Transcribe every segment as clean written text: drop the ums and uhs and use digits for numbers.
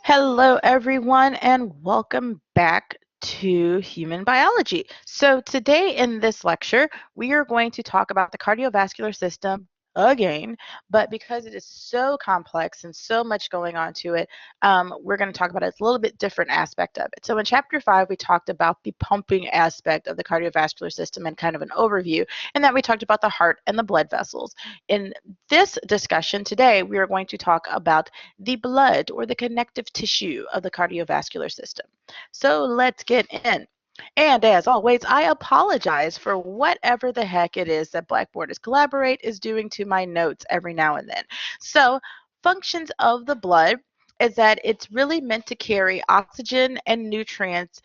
Hello, everyone, and welcome back to Human Biology. So, today in this lecture, we are going to talk about the cardiovascular system again, but because it is so complex and so much going on to it, we're going to talk about a little bit different aspect of it. So, in Chapter 5, we talked about the pumping aspect of the cardiovascular system and kind of an overview, and that we talked about the heart and the blood vessels. In this discussion today, we are going to talk about the blood or the connective tissue of the cardiovascular system. So let's get in. And as always, I apologize for whatever the heck it is that Blackboard is Collaborate is doing to my notes every now and then. So functions of the blood is that it's really meant to carry oxygen and nutrients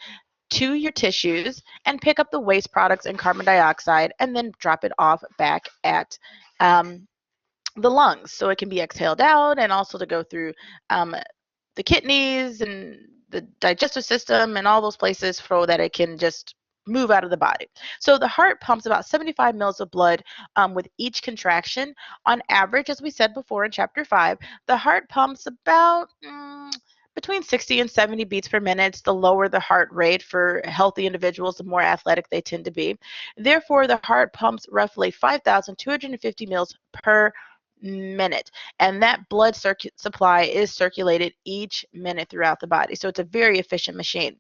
to your tissues and pick up the waste products and carbon dioxide and then drop it off back at the lungs. So it can be exhaled out and also to go through the kidneys and the digestive system and all those places so that it can just move out of the body. So the heart pumps about 75 mils of blood with each contraction. On average, as we said before in Chapter 5, the heart pumps about between 60 and 70 beats per minute. The lower the heart rate for healthy individuals, the more athletic they tend to be. Therefore, the heart pumps roughly 5,250 mils per minute, and that blood supply is circulated each minute throughout the body. So it's a very efficient machine.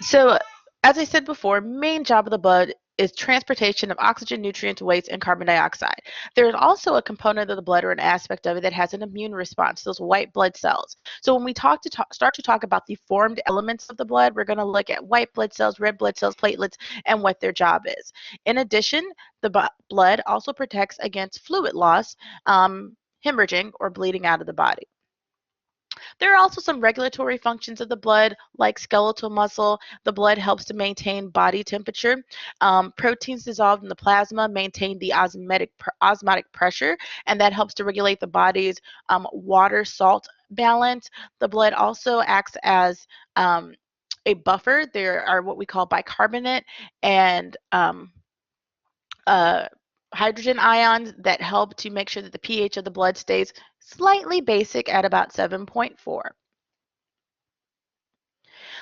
So as I said before, main job of the blood is transportation of oxygen, nutrients, waste, and carbon dioxide. There's also a component of the blood or an aspect of it that has an immune response, those white blood cells. So when we start to talk about the formed elements of the blood, we're going to look at white blood cells, red blood cells, platelets, and what their job is. In addition, the blood also protects against fluid loss, hemorrhaging, or bleeding out of the body. There are also some regulatory functions of the blood, like skeletal muscle. The blood helps to maintain body temperature. Proteins dissolved in the plasma maintain the osmotic pressure, and that helps to regulate the body's water-salt balance. The blood also acts as a buffer. There are what we call bicarbonate and uh, hydrogen ions that help to make sure that the pH of the blood stays slightly basic at about 7.4.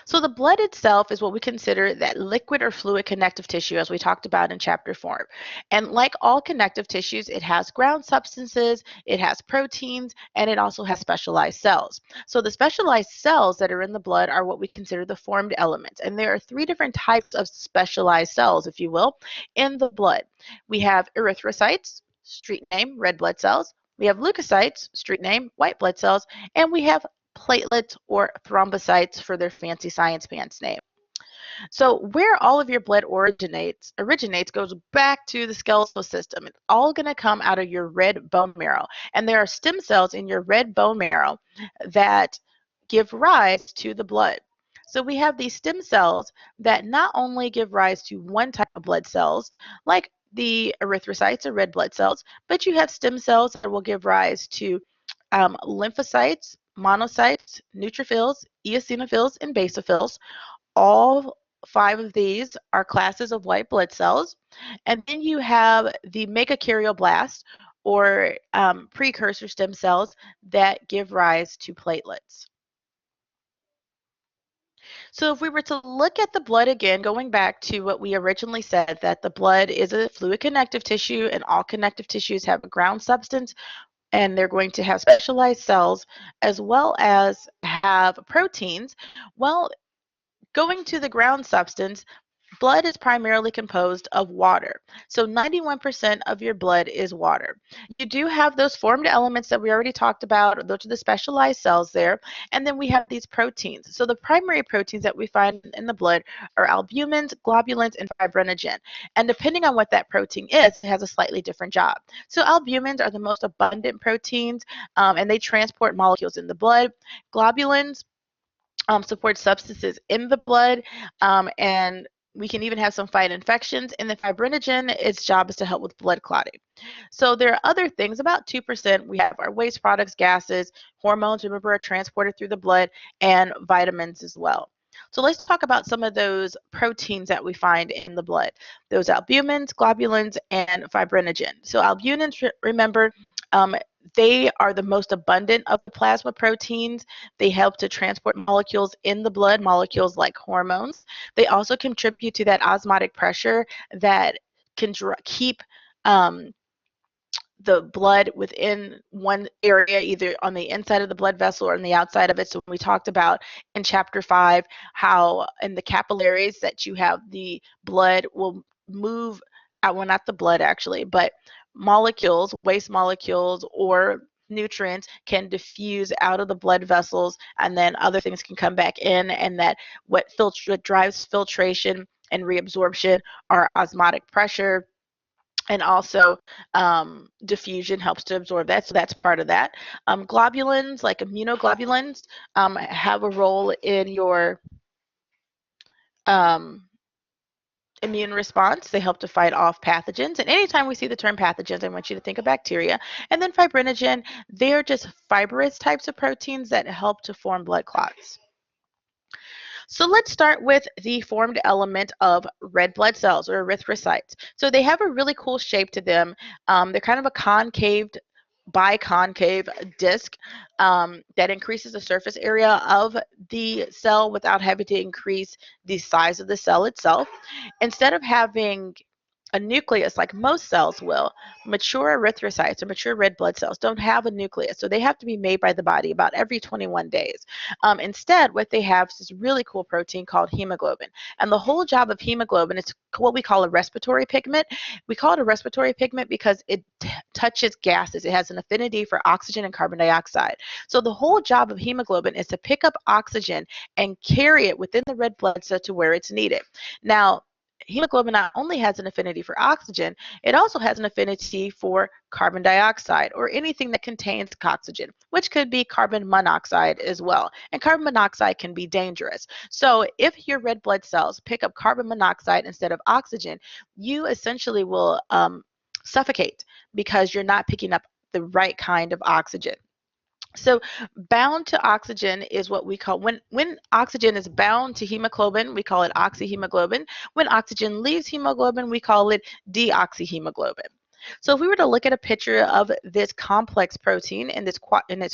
So the blood itself is what we consider that liquid or fluid connective tissue, as we talked about in Chapter 4. And like all connective tissues, it has ground substances, it has proteins, and it also has specialized cells. So the specialized cells that are in the blood are what we consider the formed elements. And there are three different types of specialized cells, if you will, in the blood. We have erythrocytes, street name, red blood cells. We have leukocytes, street name, white blood cells, and we have platelets or thrombocytes for their fancy science pants name. So where all of your blood originates goes back to the skeletal system. It's all going to come out of your red bone marrow. And there are stem cells in your red bone marrow that give rise to the blood. So we have these stem cells that not only give rise to one type of blood cells, like the erythrocytes or red blood cells, but you have stem cells that will give rise to lymphocytes, monocytes, neutrophils, eosinophils, and basophils. All five of these are classes of white blood cells. And then you have the megakaryoblast, or precursor stem cells that give rise to platelets. So if we were to look at the blood again, going back to what we originally said, that the blood is a fluid connective tissue, and all connective tissues have a ground substance, and they're going to have specialized cells as well as have proteins. Well, going to the ground substance, blood is primarily composed of water. So 91% of your blood is water. You do have those formed elements that we already talked about. Those are the specialized cells there. And then we have these proteins. So the primary proteins that we find in the blood are albumins, globulins, and fibrinogen. And depending on what that protein is, it has a slightly different job. So albumins are the most abundant proteins, and they transport molecules in the blood. Globulins support substances in the blood, and we can even have some fight infections. And the fibrinogen, its job is to help with blood clotting. So there are other things, about 2%. We have our waste products, gases, hormones, remember, are transported through the blood, and vitamins as well. So let's talk about some of those proteins that we find in the blood. Those albumins, globulins, and fibrinogen. So albumins, remember, They are the most abundant of the plasma proteins. They help to transport molecules in the blood, molecules like hormones. They also contribute to that osmotic pressure that can keep the blood within one area, either on the inside of the blood vessel or on the outside of it. So we talked about in chapter 5 how in the capillaries that you have the blood will move out, well, not the blood actually, but molecules, waste molecules or nutrients can diffuse out of the blood vessels, and then other things can come back in, and that what drives filtration and reabsorption are osmotic pressure, and also diffusion helps to absorb that, so that's part of that. Globulins, like immunoglobulins, have a role in your um, immune response. They help to fight off pathogens, and anytime we see the term pathogens, I want you to think of bacteria. And then fibrinogen, they're just fibrous types of proteins that help to form blood clots. So let's start with the formed element of red blood cells, or erythrocytes. So they have a really cool shape to them. They're kind of a concave, biconcave disc that increases the surface area of the cell without having to increase the size of the cell itself. Instead of having a nucleus like most cells will, mature erythrocytes or mature red blood cells don't have a nucleus, so they have to be made by the body about every 21 days. Instead, what they have is this really cool protein called hemoglobin, and the whole job of hemoglobin is what we call a respiratory pigment. We call it a respiratory pigment because it touches gases. It has an affinity for oxygen and carbon dioxide. So the whole job of hemoglobin is to pick up oxygen and carry it within the red blood cell to where it's needed. Now, hemoglobin not only has an affinity for oxygen, it also has an affinity for carbon dioxide or anything that contains oxygen, which could be carbon monoxide as well. And carbon monoxide can be dangerous. So if your red blood cells pick up carbon monoxide instead of oxygen, you essentially will suffocate because you're not picking up the right kind of oxygen. So bound to oxygen is what we call, when oxygen is bound to hemoglobin, we call it oxyhemoglobin. When oxygen leaves hemoglobin, we call it deoxyhemoglobin. So if we were to look at a picture of this complex protein in its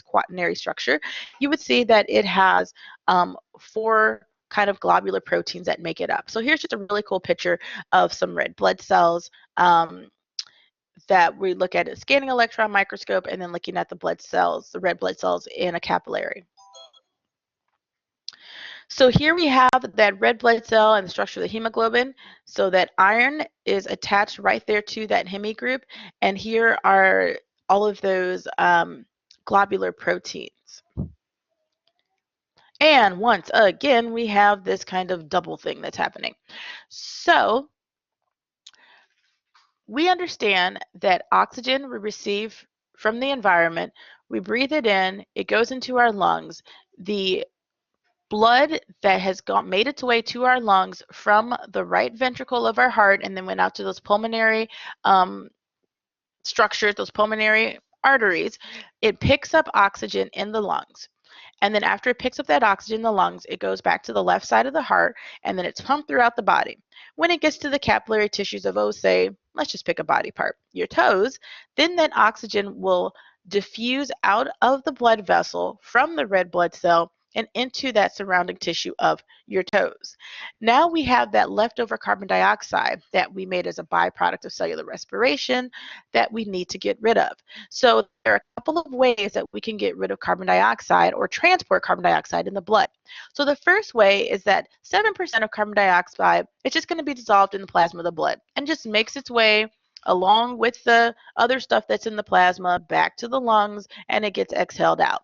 quaternary structure, you would see that it has 4 kind of globular proteins that make it up. So here's just a really cool picture of some red blood cells. That we look at a scanning electron microscope and then looking at the blood cells, the red blood cells in a capillary. So here we have that red blood cell and the structure of the hemoglobin. So that iron is attached right there to that heme group, and here are all of those globular proteins. And once again, we have this kind of double thing that's happening. So we understand that oxygen we receive from the environment, we breathe it in, it goes into our lungs. The blood that has made its way to our lungs from the right ventricle of our heart and then went out to those pulmonary structures, those pulmonary arteries, it picks up oxygen in the lungs. And then after it picks up that oxygen in the lungs, it goes back to the left side of the heart, and then it's pumped throughout the body. When it gets to the capillary tissues of, say, let's just pick a body part, your toes, then that oxygen will diffuse out of the blood vessel from the red blood cell and into that surrounding tissue of your toes. Now we have that leftover carbon dioxide that we made as a byproduct of cellular respiration that we need to get rid of. So there are a couple of ways that we can get rid of carbon dioxide or transport carbon dioxide in the blood. So the first way is that 7% of carbon dioxide is just going to be dissolved in the plasma of the blood and just makes its way along with the other stuff that's in the plasma back to the lungs, and it gets exhaled out.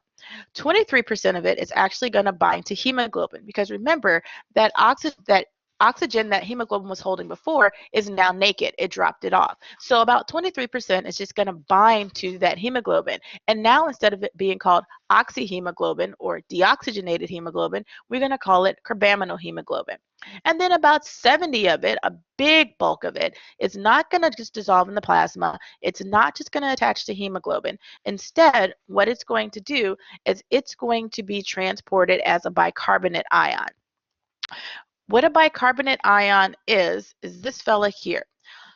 23% of it is actually going to bind to hemoglobin, because remember that oxygen that hemoglobin was holding before is now naked. It dropped it off. So about 23% is just going to bind to that hemoglobin. And now instead of it being called oxyhemoglobin or deoxygenated hemoglobin, we're going to call it carbaminohemoglobin. And then about 70 of it, a big bulk of it, is not going to just dissolve in the plasma. It's not just going to attach to hemoglobin. Instead, what it's going to do is it's going to be transported as a bicarbonate ion. What a bicarbonate ion is this fella here.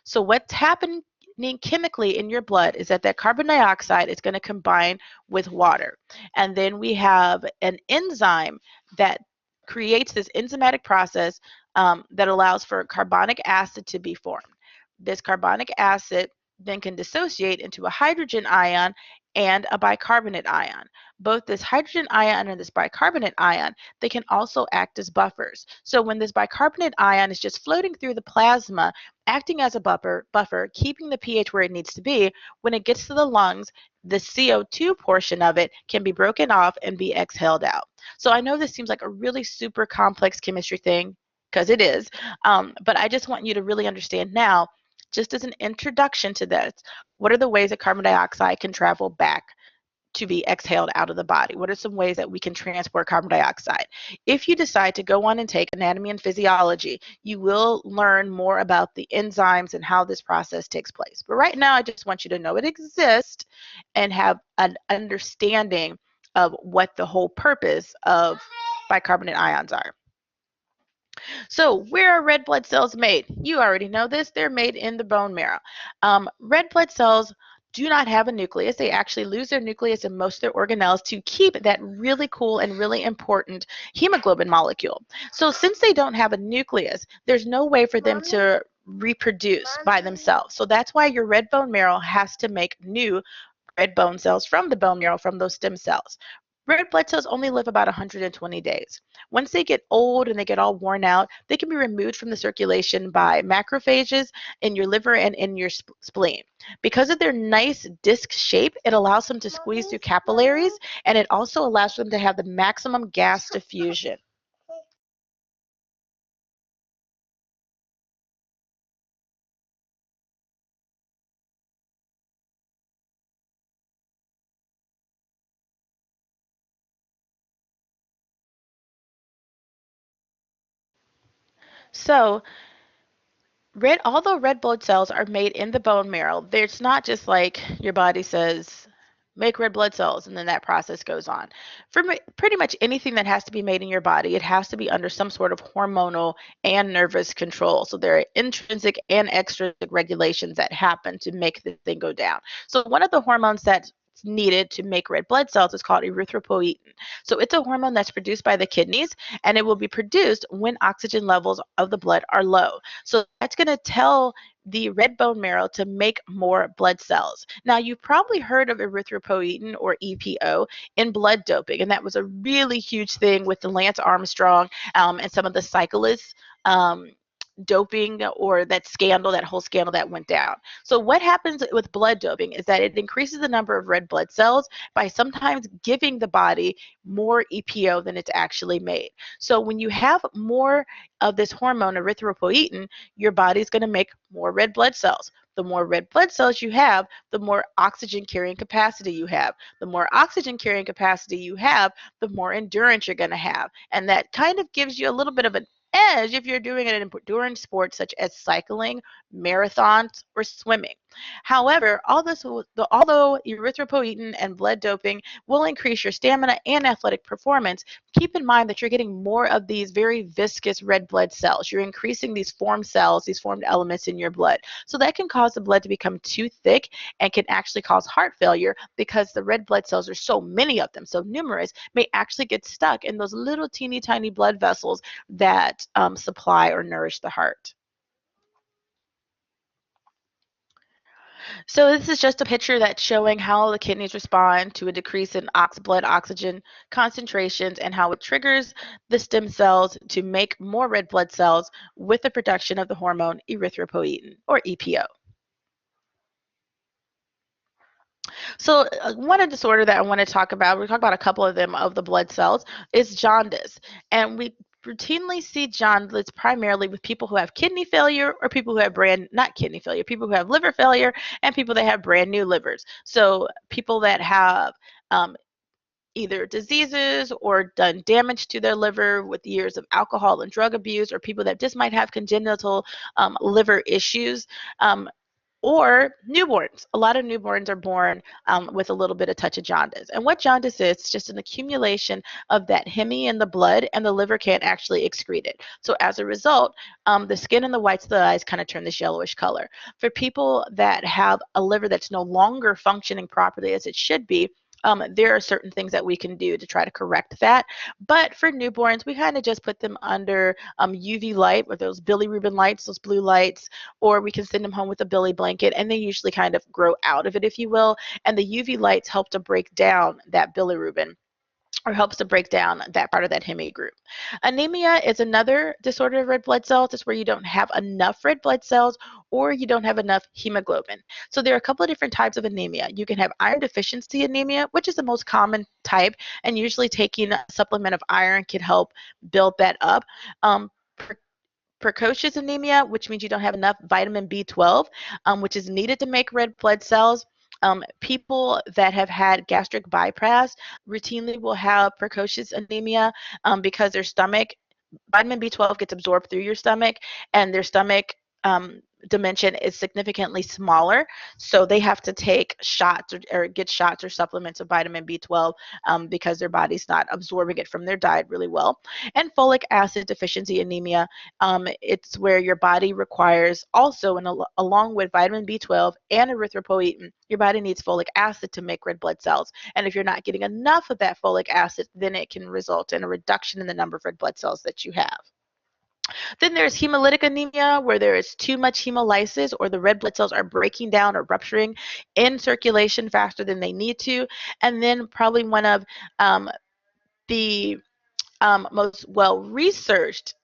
So what's happened happening chemically in your blood is that carbon dioxide is going to combine with water. And then we have an enzyme that creates this enzymatic process that allows for carbonic acid to be formed. This carbonic acid then can dissociate into a hydrogen ion and a bicarbonate ion. Both this hydrogen ion and this bicarbonate ion, they can also act as buffers. So when this bicarbonate ion is just floating through the plasma, acting as a buffer, keeping the pH where it needs to be, when it gets to the lungs, the CO2 portion of it can be broken off and be exhaled out. So I know this seems like a really super complex chemistry thing, because it is, but I just want you to really understand now, just as an introduction to this, what are the ways that carbon dioxide can travel back to be exhaled out of the body? What are some ways that we can transport carbon dioxide? If you decide to go on and take anatomy and physiology, you will learn more about the enzymes and how this process takes place. But right now, I just want you to know it exists and have an understanding of what the whole purpose of bicarbonate ions are. So where are red blood cells made? You already know this. They're made in the bone marrow. Red blood cells do not have a nucleus. They actually lose their nucleus in most of their organelles to keep that really cool and really important hemoglobin molecule. So since they don't have a nucleus, there's no way for them to reproduce by themselves. So that's why your red bone marrow has to make new red bone cells from the bone marrow, from those stem cells. Red blood cells only live about 120 days. Once they get old and they get all worn out, they can be removed from the circulation by macrophages in your liver and in your spleen. Because of their nice disc shape, it allows them to squeeze through capillaries, and it also allows them to have the maximum gas diffusion. So although red blood cells are made in the bone marrow, it's not just like your body says, make red blood cells, and then that process goes on. For pretty much anything that has to be made in your body, it has to be under some sort of hormonal and nervous control. So there are intrinsic and extrinsic regulations that happen to make the thing go down. So one of the hormones that's needed to make red blood cells is called erythropoietin. So it's a hormone that's produced by the kidneys, and it will be produced when oxygen levels of the blood are low. So that's going to tell the red bone marrow to make more blood cells. Now, you've probably heard of erythropoietin, or EPO, in blood doping, and that was a really huge thing with the Lance Armstrong and some of the cyclists. Doping, or that scandal, that whole scandal that went down. So what happens with blood doping is that it increases the number of red blood cells by sometimes giving the body more EPO than it's actually made. So when you have more of this hormone, erythropoietin, your body's going to make more red blood cells. The more red blood cells you have, the more oxygen carrying capacity you have. The more oxygen carrying capacity you have, the more endurance you're going to have. And that kind of gives you a little bit of an edge if you're doing an endurance sport such as cycling, marathons, or swimming. However, although erythropoietin and blood doping will increase your stamina and athletic performance, keep in mind that you're getting more of these very viscous red blood cells. You're increasing these formed cells, these formed elements in your blood. So that can cause the blood to become too thick and can actually cause heart failure, because the red blood cells are so many of them, so numerous, may actually get stuck in those little teeny tiny blood vessels that supply or nourish the heart. So this is just a picture that's showing how the kidneys respond to a decrease in blood oxygen concentrations, and how it triggers the stem cells to make more red blood cells with the production of the hormone erythropoietin, or EPO. So one disorder that I want to talk about, we talk about a couple of them of the blood cells, is jaundice. And we routinely see jaundice primarily with people who have kidney failure, or people who have not kidney failure, people who have liver failure, and people that have brand new livers. So people that have either diseases or done damage to their liver with years of alcohol and drug abuse, or people that just might have congenital liver issues. Or newborns. A lot of newborns are born with a little bit of touch of jaundice. And what jaundice is, it's just an accumulation of that heme in the blood, and the liver can't actually excrete it. So as a result, the skin and the whites of the eyes kind of turn this yellowish color. For people that have a liver that's no longer functioning properly as it should be, there are certain things that we can do to try to correct that. But for newborns, we kind of just put them under UV light, with those bilirubin lights, those blue lights, or we can send them home with a billy blanket, and they usually kind of grow out of it, if you will. And the UV lights help to break down that bilirubin, or helps to break down that part of that heme group. Anemia is another disorder of red blood cells. It's where you don't have enough red blood cells, or you don't have enough hemoglobin. So there are a couple of different types of anemia. You can have iron deficiency anemia, which is the most common type, and usually taking a supplement of iron can help build that up. Precocious anemia, which means you don't have enough vitamin B12, which is needed to make red blood cells. People that have had gastric bypass routinely will have precocious anemia because their stomach, vitamin B12 gets absorbed through your stomach, and their stomach dimension is significantly smaller, so they have to take shots or get shots or supplements of vitamin B12 because their body's not absorbing it from their diet really well. And folic acid deficiency anemia, it's where your body requires also, along with vitamin B12 and erythropoietin, your body needs folic acid to make red blood cells. And if you're not getting enough of that folic acid, then it can result in a reduction in the number of red blood cells that you have. Then there's hemolytic anemia, where there is too much hemolysis, or the red blood cells are breaking down or rupturing in circulation faster than they need to. And then probably one of the most well-researched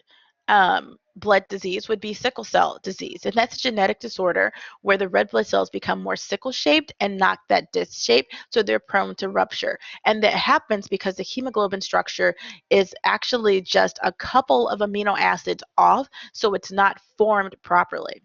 blood disease would be sickle cell disease. And that's a genetic disorder where the red blood cells become more sickle-shaped and not that disc-shaped, so they're prone to rupture. And that happens because the hemoglobin structure is actually just a couple of amino acids off, so it's not formed properly.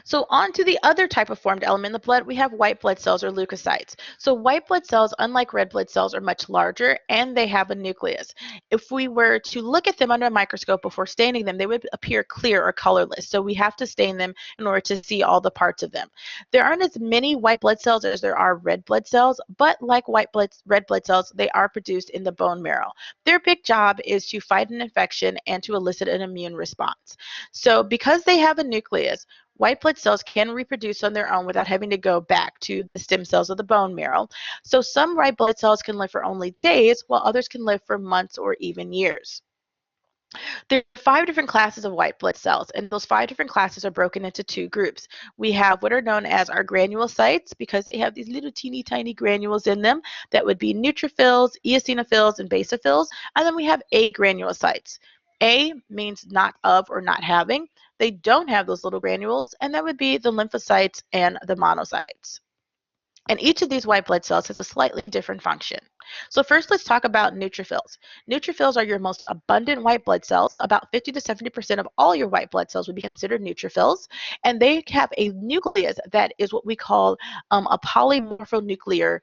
So on to the other type of formed element in the blood, we have white blood cells, or leukocytes. So white blood cells, unlike red blood cells, are much larger, and they have a nucleus. If we were to look at them under a microscope before staining them, they would appear clear or colorless. So we have to stain them in order to see all the parts of them. There aren't as many white blood cells as there are red blood cells, but like red blood cells, they are produced in the bone marrow. Their big job is to fight an infection and to elicit an immune response. So because they have a nucleus, white blood cells can reproduce on their own without having to go back to the stem cells of the bone marrow. So some white blood cells can live for only days, while others can live for months or even years. There are 5 different classes of white blood cells, and those 5 different classes are broken into 2 groups. We have what are known as our granulocytes, because they have these little teeny tiny granules in them. That would be neutrophils, eosinophils, and basophils. And then we have agranulocytes. A means not of or not having. They don't have those little granules, and that would be the lymphocytes and the monocytes. And each of these white blood cells has a slightly different function. So first, let's talk about neutrophils. Neutrophils are your most abundant white blood cells. About 50 to 70% of all your white blood cells would be considered neutrophils. And they have a nucleus that is what we call a polymorphonuclear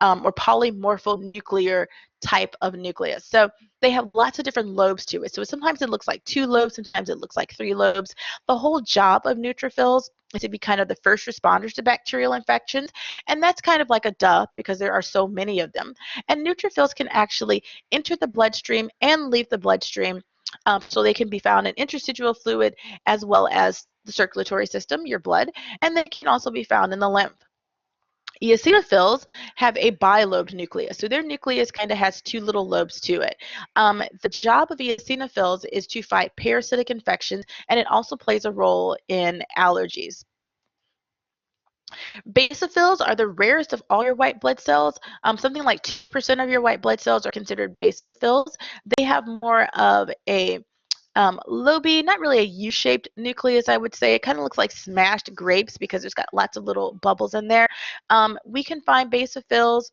or polymorphonuclear type of nucleus. So they have lots of different lobes to it. So sometimes it looks like 2 lobes, sometimes it looks like 3 lobes. The whole job of neutrophils is to be kind of the first responders to bacterial infections. And that's kind of like a duh, because there are so many of them. And neutrophils can actually enter the bloodstream and leave the bloodstream. So they can be found in interstitial fluid as well as the circulatory system, your blood, and they can also be found in the lymph. Eosinophils have a bilobed nucleus. So their nucleus kind of has 2 little lobes to it. The job of eosinophils is to fight parasitic infections, and it also plays a role in allergies. Basophils are the rarest of all your white blood cells. Something like 2% of your white blood cells are considered basophils. They have more of a lobe, not really a U-shaped nucleus, I would say. It kind of looks like smashed grapes because there's got lots of little bubbles in there. We can find basophils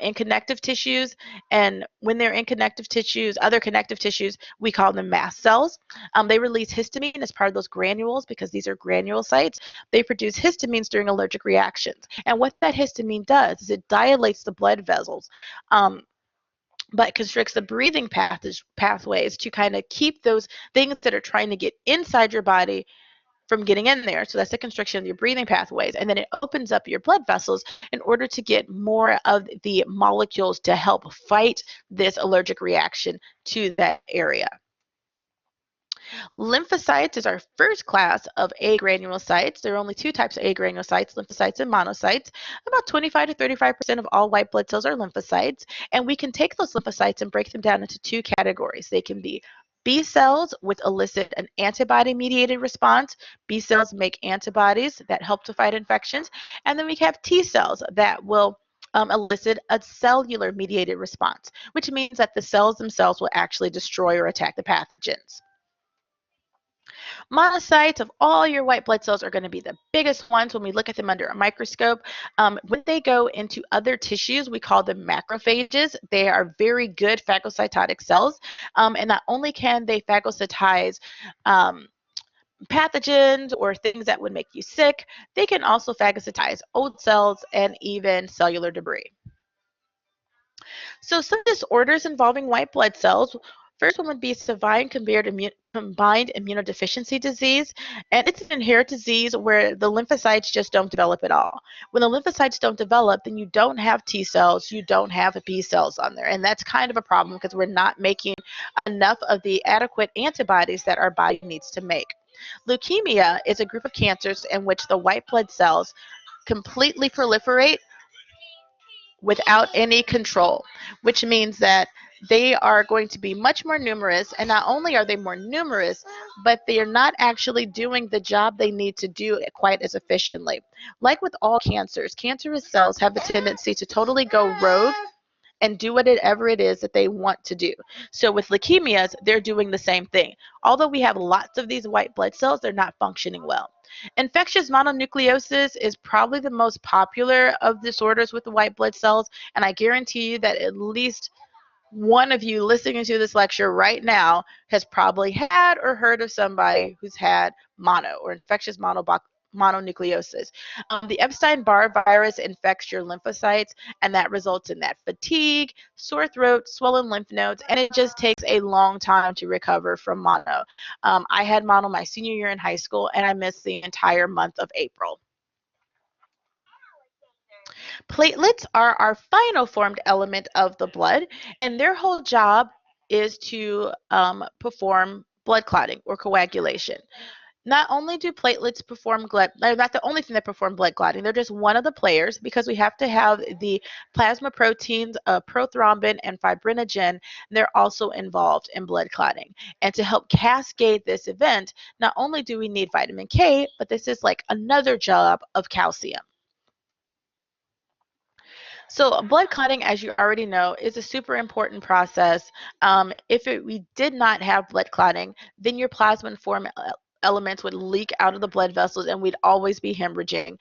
in connective tissues, and when they're in connective tissues, other connective tissues, we call them mast cells. They release histamine as part of those granules because these are granulocytes. They produce histamines during allergic reactions, and what that histamine does is it dilates the blood vessels. But constricts the breathing pathways to kind of keep those things that are trying to get inside your body from getting in there. So that's the constriction of your breathing pathways. And then it opens up your blood vessels in order to get more of the molecules to help fight this allergic reaction to that area. Lymphocytes is our first class of agranulocytes. There are only two types of agranulocytes, lymphocytes and monocytes. About 25 to 35% of all white blood cells are lymphocytes, and we can take those lymphocytes and break them down into two categories. They can be B cells, which elicit an antibody-mediated response. B cells make antibodies that help to fight infections. And then we have T cells that will elicit a cellular-mediated response, which means that the cells themselves will actually destroy or attack the pathogens. Monocytes of all your white blood cells are going to be the biggest ones when we look at them under a microscope. When they go into other tissues, we call them macrophages. They are very good phagocytotic cells, and not only can they phagocytize pathogens or things that would make you sick, they can also phagocytize old cells and even cellular debris. So some disorders involving white blood cells. First one would be severe combined immunodeficiency disease, and it's an inherited disease where the lymphocytes just don't develop at all. When the lymphocytes don't develop, then you don't have T cells, you don't have B cells on there, and that's kind of a problem because we're not making enough of the adequate antibodies that our body needs to make. Leukemia is a group of cancers in which the white blood cells completely proliferate without any control, which means that they are going to be much more numerous, and not only are they more numerous, but they are not actually doing the job they need to do quite as efficiently. Like with all cancers, cancerous cells have a tendency to totally go rogue and do whatever it is that they want to do. So with leukemias, they're doing the same thing. Although we have lots of these white blood cells, they're not functioning well. Infectious mononucleosis is probably the most popular of disorders with the white blood cells, and I guarantee you that at least one of you listening to this lecture right now has probably had or heard of somebody who's had mono or infectious mononucleosis. The Epstein-Barr virus infects your lymphocytes, and that results in that fatigue, sore throat, swollen lymph nodes, and it just takes a long time to recover from mono. I had mono my senior year in high school, and I missed the entire month of April. Platelets are our final formed element of the blood, and their whole job is to perform blood clotting or coagulation. Not only do platelets perform they're not the only thing that perform blood clotting, they're just one of the players because we have to have the plasma proteins, prothrombin and fibrinogen. They're also involved in blood clotting. And to help cascade this event, not only do we need vitamin K, but this is like another job of calcium. So blood clotting, as you already know, is a super important process. We did not have blood clotting, then your plasma and form elements would leak out of the blood vessels and we'd always be hemorrhaging.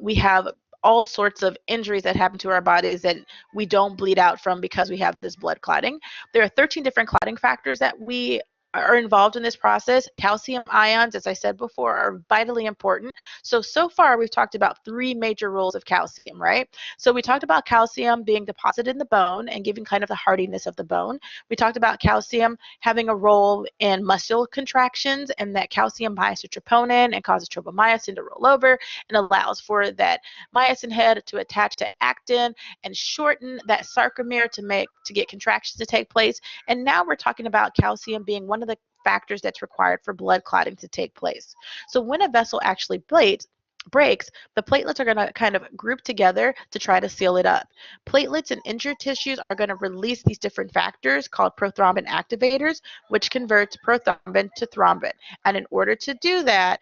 We have all sorts of injuries that happen to our bodies that we don't bleed out from because we have this blood clotting. There are 13 different clotting factors that we are involved in this process. Calcium ions, as I said before, are vitally important. So far we've talked about three major roles of calcium, right? So we talked about calcium being deposited in the bone and giving kind of the hardiness of the bone. We talked about calcium having a role in muscle contractions, and that calcium binds to troponin and causes tropomyosin to roll over and allows for that myosin head to attach to actin and shorten that sarcomere to get contractions to take place. And now we're talking about calcium being one of the factors that's required for blood clotting to take place. So when a vessel actually breaks, the platelets are going to kind of group together to try to seal it up. Platelets in injured tissues are going to release these different factors called prothrombin activators, which converts prothrombin to thrombin. And in order to do that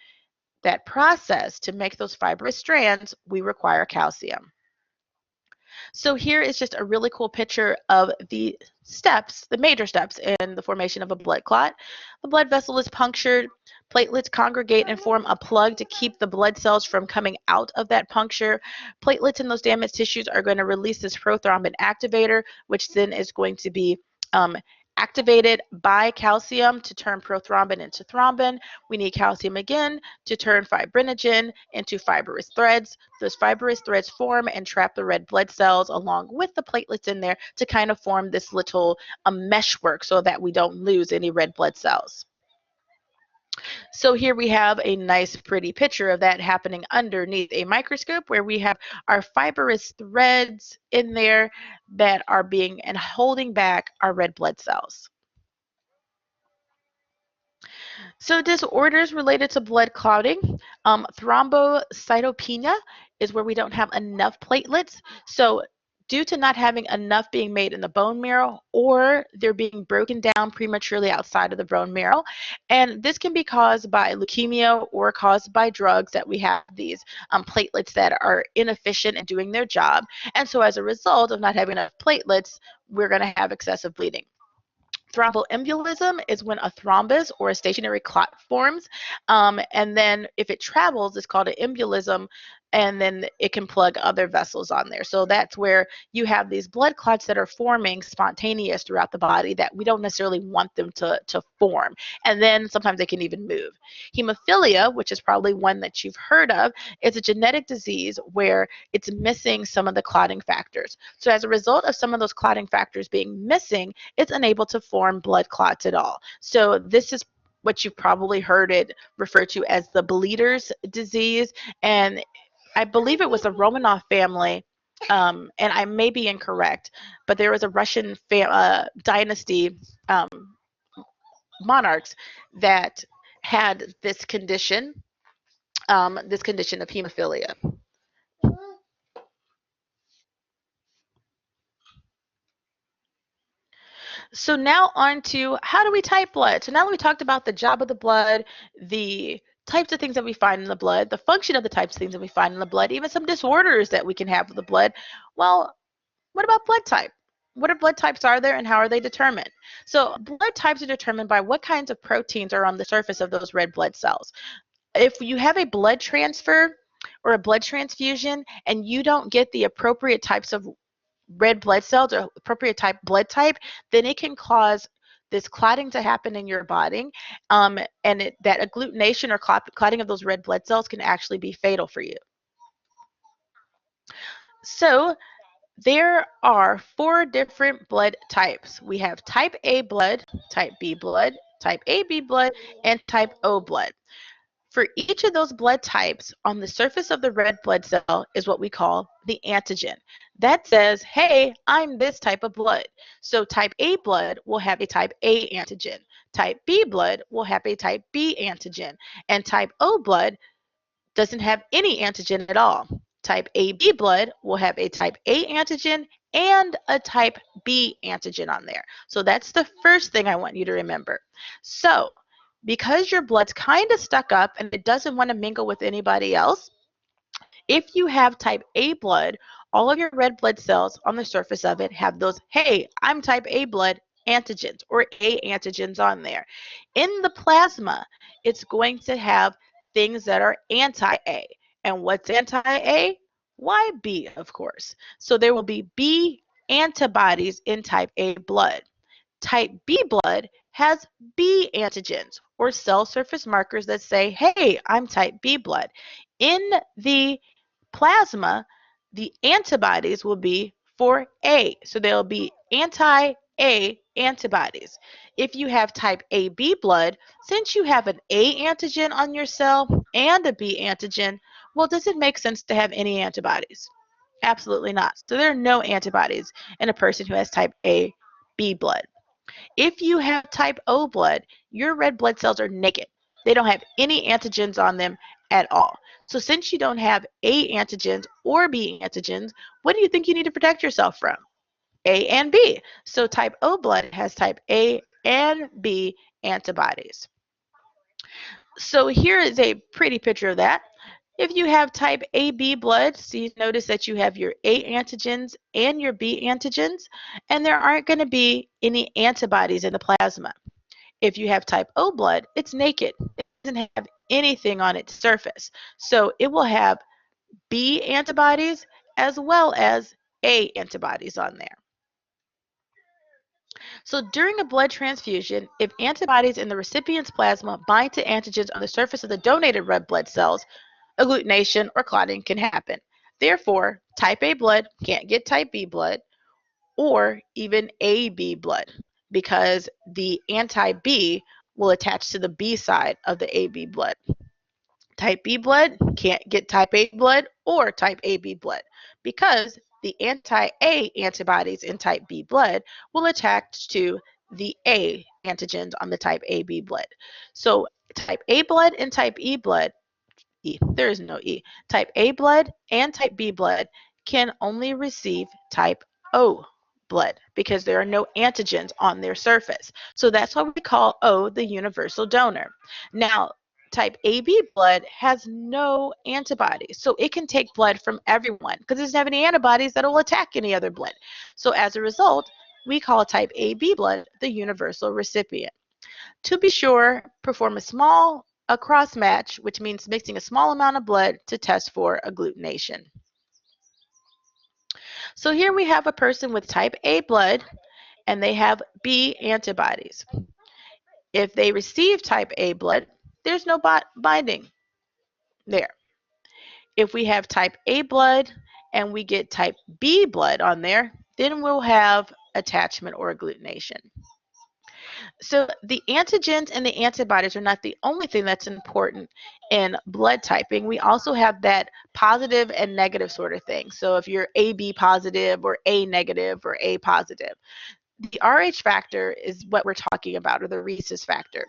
process to make those fibrous strands, we require calcium. So here is just a really cool picture of the steps, the major steps in the formation of a blood clot. The blood vessel is punctured, platelets congregate and form a plug to keep the blood cells from coming out of that puncture. Platelets in those damaged tissues are going to release this prothrombin activator, which then is going to be activated by calcium to turn prothrombin into thrombin. We need calcium again to turn fibrinogen into fibrous threads. Those fibrous threads form and trap the red blood cells along with the platelets in there to kind of form this little meshwork so that we don't lose any red blood cells. So here we have a nice pretty picture of that happening underneath a microscope, where we have our fibrous threads in there that are being and holding back our red blood cells. So disorders related to blood clotting, thrombocytopenia is where we don't have enough platelets. So due to not having enough being made in the bone marrow, or they're being broken down prematurely outside of the bone marrow. And this can be caused by leukemia or caused by drugs, that we have these platelets that are inefficient in doing their job. And so as a result of not having enough platelets, we're going to have excessive bleeding. Thromboembolism is when a thrombus or a stationary clot forms, and then if it travels, it's called an embolism, and then it can plug other vessels on there. So that's where you have these blood clots that are forming spontaneous throughout the body that we don't necessarily want them to form. And then sometimes they can even move. Hemophilia, which is probably one that you've heard of, is a genetic disease where it's missing some of the clotting factors. So as a result of some of those clotting factors being missing, it's unable to form blood clots at all. So this is what you've probably heard it referred to as the bleeder's disease. And I believe it was the Romanov family, and I may be incorrect, but there was a Russian dynasty monarchs that had this condition of hemophilia. So now on to how do we type blood? So now that we talked about the job of the blood, the types of things that we find in the blood, the function of the types of things that we find in the blood, even some disorders that we can have with the blood. Well, what about blood type? What are blood types are there, and how are they determined? So blood types are determined by what kinds of proteins are on the surface of those red blood cells. If you have a blood transfer or a blood transfusion and you don't get the appropriate types of red blood cells or appropriate type blood type, then it can cause this clotting to happen in your body, and that agglutination or clotting of those red blood cells can actually be fatal for you. So there are 4 different blood types. We have type A blood, type B blood, type AB blood, and type O blood. For each of those blood types, on the surface of the red blood cell is what we call the antigen. That says, hey, I'm this type of blood. So type A blood will have a type A antigen. Type B blood will have a type B antigen. And type O blood doesn't have any antigen at all. Type AB blood will have a type A antigen and a type B antigen on there. So that's the first thing I want you to remember. So because your blood's kind of stuck up and it doesn't want to mingle with anybody else, if you have type A blood, all of your red blood cells on the surface of it have those, hey, I'm type A blood antigens or A antigens on there. In the plasma, it's going to have things that are anti-A. And what's anti-A? Why B, of course. So there will be B antibodies in type A blood. Type B blood has B antigens or cell surface markers that say, hey, I'm type B blood. In the plasma, the antibodies will be for A. So there'll be anti-A antibodies. If you have type AB blood, since you have an A antigen on your cell and a B antigen, well, does it make sense to have any antibodies? Absolutely not. So there are no antibodies in a person who has type AB blood. If you have type O blood, your red blood cells are naked. They don't have any antigens on them at all. So since you don't have A antigens or B antigens, what do you think you need to protect yourself from? A and B. So type O blood has type A and B antibodies. So here is a pretty picture of that. If you have type AB blood, so you notice that you have your A antigens and your B antigens, and there aren't going to be any antibodies in the plasma. If you have type O blood, it's naked. It doesn't have anything on its surface. So it will have B antibodies as well as A antibodies on there. So during a blood transfusion, if antibodies in the recipient's plasma bind to antigens on the surface of the donated red blood cells, agglutination or clotting can happen. Therefore, type A blood can't get type B blood or even AB blood because the anti-B will attach to the B side of the AB blood. Type B blood can't get type A blood or type AB blood because the anti-A antibodies in type B blood will attach to the A antigens on the type AB blood. So type A blood and type E blood, there is no E, type A blood and type B blood can only receive type O blood because there are no antigens on their surface. So that's why we call O the universal donor. Now, type AB blood has no antibodies, so it can take blood from everyone because it doesn't have any antibodies that will attack any other blood. So as a result, we call type AB blood the universal recipient. To be sure, perform a cross match, which means mixing a small amount of blood to test for agglutination. So here we have a person with type A blood and they have B antibodies. If they receive type A blood, there's no binding there. If we have type A blood and we get type B blood on there, then we'll have attachment or agglutination. So the antigens and the antibodies are not the only thing that's important in blood typing. We also have that positive and negative sort of thing. So if you're AB positive or A negative or A positive, the Rh factor is what we're talking about, or the rhesus factor.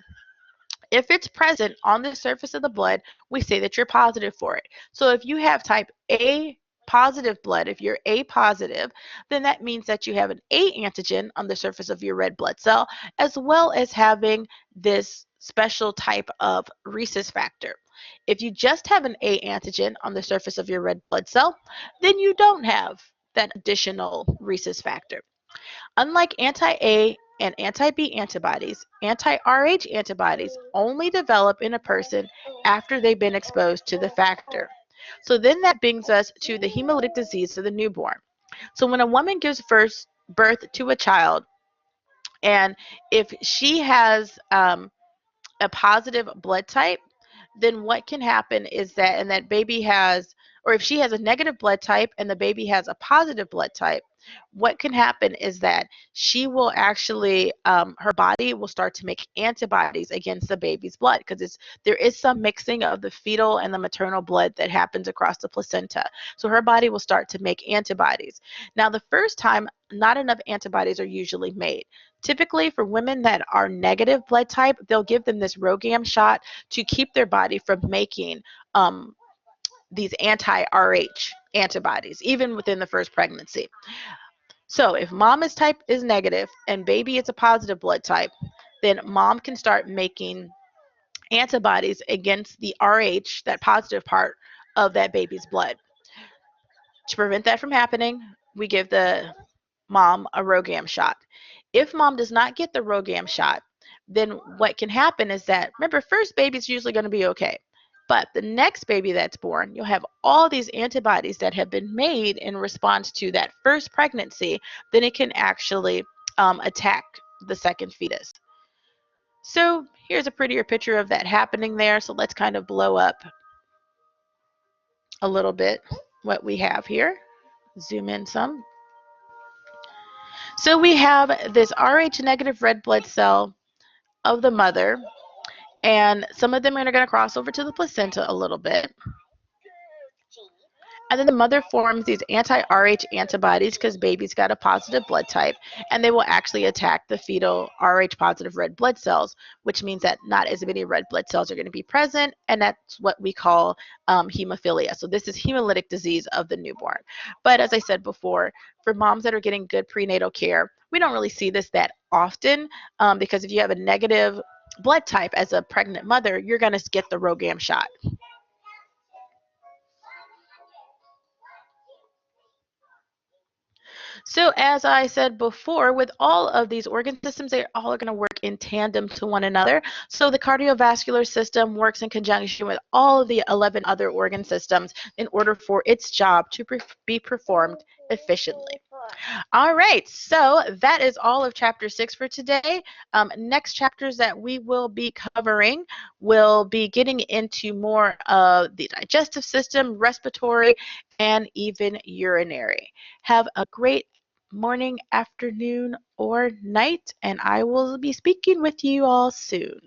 If it's present on the surface of the blood, we say that you're positive for it. So if you have type A positive blood, if you're A positive, then that means that you have an A antigen on the surface of your red blood cell, as well as having this special type of rhesus factor. If you just have an A antigen on the surface of your red blood cell, then you don't have that additional rhesus factor. Unlike anti-A and anti-B antibodies, anti-Rh antibodies only develop in a person after they've been exposed to the factor. So then that brings us to the hemolytic disease of the newborn. So when a woman gives birth to a child, and if she has a positive blood type, then what can happen is that, and that baby has, or if she has a negative blood type and the baby has a positive blood type, what can happen is that she will actually, her body will start to make antibodies against the baby's blood because there is some mixing of the fetal and the maternal blood that happens across the placenta. So her body will start to make antibodies. Now, the first time, not enough antibodies are usually made. Typically, for women that are negative blood type, they'll give them this RhoGAM shot to keep their body from making these anti-Rh antibodies, even within the first pregnancy. So if mom is negative and baby is a positive blood type, then mom can start making antibodies against the Rh, that positive part of that baby's blood. To prevent that from happening, we give the mom a RhoGAM shot. If mom does not get the RhoGAM shot, then what can happen is that, remember, first baby's usually going to be okay. But the next baby that's born, you'll have all these antibodies that have been made in response to that first pregnancy, then it can actually attack the second fetus. So here's a prettier picture of that happening there. So let's kind of blow up a little bit what we have here. Zoom in some. So we have this Rh negative red blood cell of the mother, and some of them are going to cross over to the placenta a little bit. And then the mother forms these anti-Rh antibodies because baby's got a positive blood type, and they will actually attack the fetal Rh positive red blood cells, which means that not as many red blood cells are going to be present, and that's what we call hemophilia. So this is hemolytic disease of the newborn. But as I said before, for moms that are getting good prenatal care, we don't really see this that often because if you have a negative blood type as a pregnant mother, you're going to get the RhoGAM shot. So as I said before, with all of these organ systems, they all are going to work in tandem to one another. So the cardiovascular system works in conjunction with all of the 11 other organ systems in order for its job to be performed efficiently. All right, so that is all of Chapter 6 for today. Next chapters that we will be covering will be getting into more of the digestive system, respiratory, and even urinary. Have a great morning, afternoon, or night, and I will be speaking with you all soon.